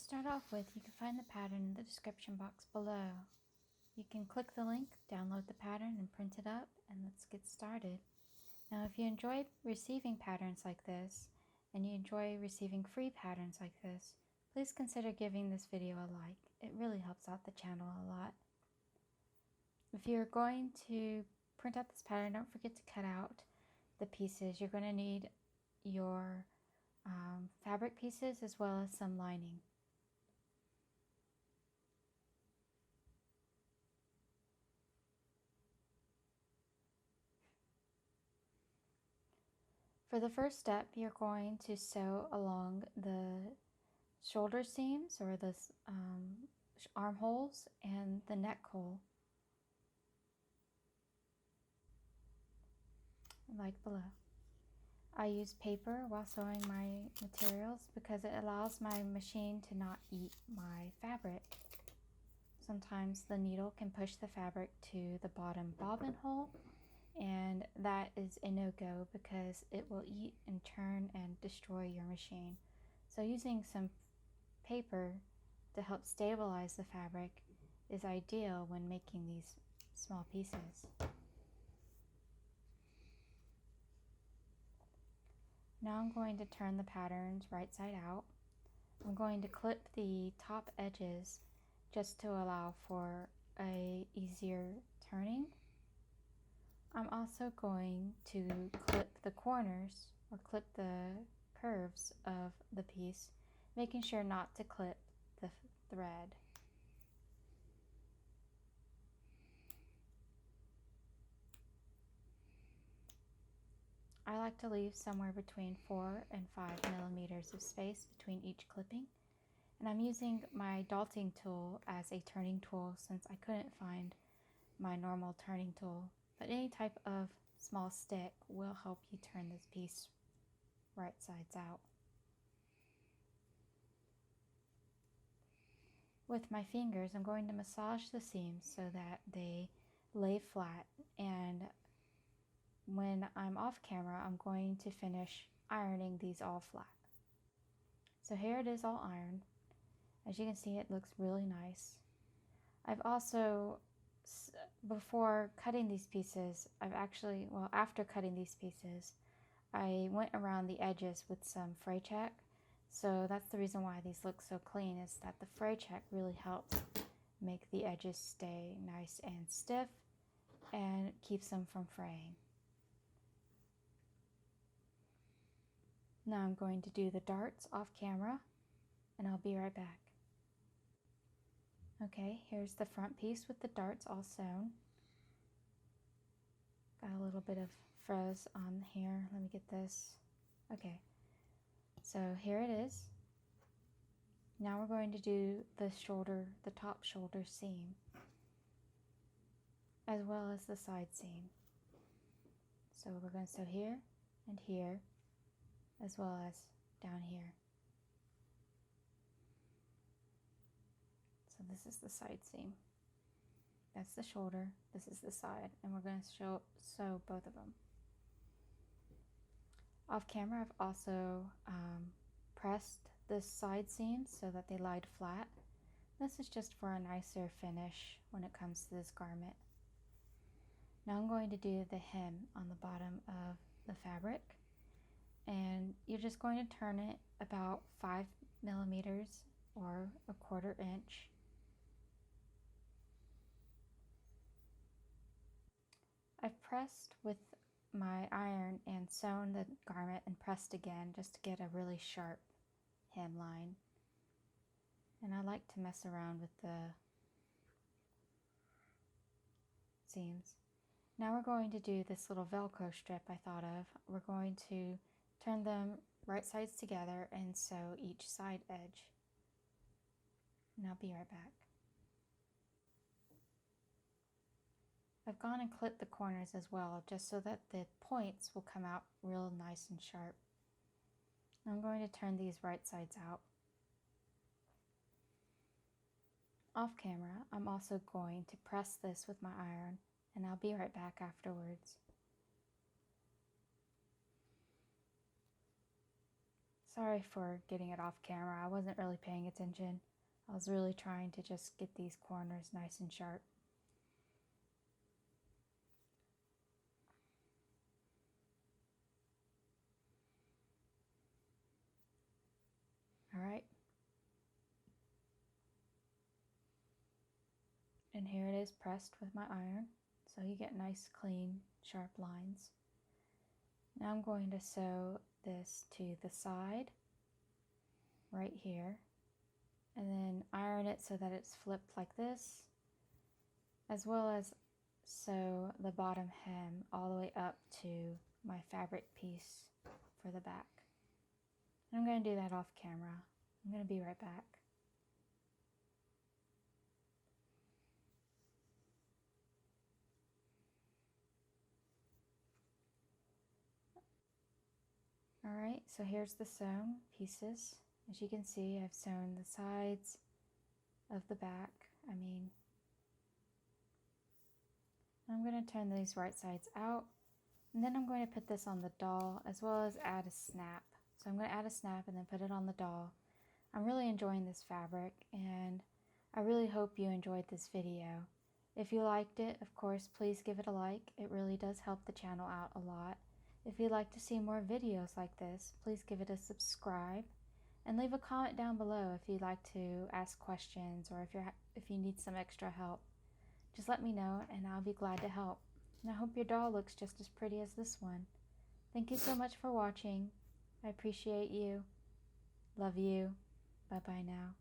start off with, you can find the pattern in the description box below. You can click the link, download the pattern, and print it up, and let's get started. Now, if you enjoy receiving patterns like this, and you enjoy receiving free patterns like this, please consider giving this video a like. It really helps out the channel a lot. If you're going to print out this pattern, don't forget to cut out the pieces. You're going to need your fabric pieces as well as some lining. For the first step, you're going to sew along the shoulder seams or the armholes and the neck hole, like below. I use paper while sewing my materials because it allows my machine to not eat my fabric. Sometimes the needle can push the fabric to the bottom bobbin hole, and that is a no-go because it will eat and turn and destroy your machine. So using some paper to help stabilize the fabric is ideal when making these small pieces. Now I'm going to turn the patterns right side out. I'm going to clip the top edges just to allow for a easier turning. I'm also going to clip the corners or clip the curves of the piece, making sure not to clip the thread. I like to leave somewhere between 4 and 5 millimeters of space between each clipping, and I'm using my dulting tool as a turning tool since I couldn't find my normal turning tool, but any type of small stick will help you turn this piece right sides out. With my fingers, I'm going to massage the seams so that they lay flat, and when I'm off camera, I'm going to finish ironing these all flat. So here it is all ironed. As you can see, it looks really nice. I've also, before cutting these pieces, after cutting these pieces, I went around the edges with some fray check. So that's the reason why these look so clean, is that the fray check really helps make the edges stay nice and stiff and keeps them from fraying. Now I'm going to do the darts off camera, and I'll be right back. Okay, here's the front piece with the darts all sewn. Got a little bit of frizz on here. Let me get this. Okay, so here it is. Now we're going to do the top shoulder seam, as well as the side seam. So we're going to sew here and here, as well as down here. So this is the side seam. That's the shoulder, this is the side, and we're going to sew both of them. Off camera, I've also pressed the side seams so that they lied flat. This is just for a nicer finish when it comes to this garment. Now I'm going to do the hem on the bottom of the fabric, and you're just going to turn it about 5 millimeters or a 1/4 inch. I've pressed with my iron and sewn the garment and pressed again just to get a really sharp hemline. And I like to mess around with the seams. Now we're going to do this little Velcro strip I thought of. We're going to turn them right sides together and sew each side edge. And I'll be right back. I've gone and clipped the corners as well, just so that the points will come out real nice and sharp. I'm going to turn these right sides out. Off camera, I'm also going to press this with my iron, and I'll be right back afterwards. Sorry for getting it off camera. I wasn't really paying attention. I was really trying to just get these corners nice and sharp. All right. And here it is pressed with my iron. So you get nice, clean, sharp lines. Now I'm going to sew this to the side right here, and then iron it so that it's flipped like this, as well as sew the bottom hem all the way up to my fabric piece for the back. And I'm going to do that off camera. I'm going to be right back. Alright, so here's the sewn pieces. As you can see, I've sewn the sides of the back. I'm going to turn these right sides out, and then I'm going to put this on the doll as well as add a snap. So I'm going to add a snap and then put it on the doll. I'm really enjoying this fabric, and I really hope you enjoyed this video. If you liked it, of course, please give it a like. It really does help the channel out a lot. If you'd like to see more videos like this, please give it a subscribe, and leave a comment down below if you'd like to ask questions, or if you need some extra help. Just let me know and I'll be glad to help. And I hope your doll looks just as pretty as this one. Thank you so much for watching. I appreciate you. Love you. Bye bye now.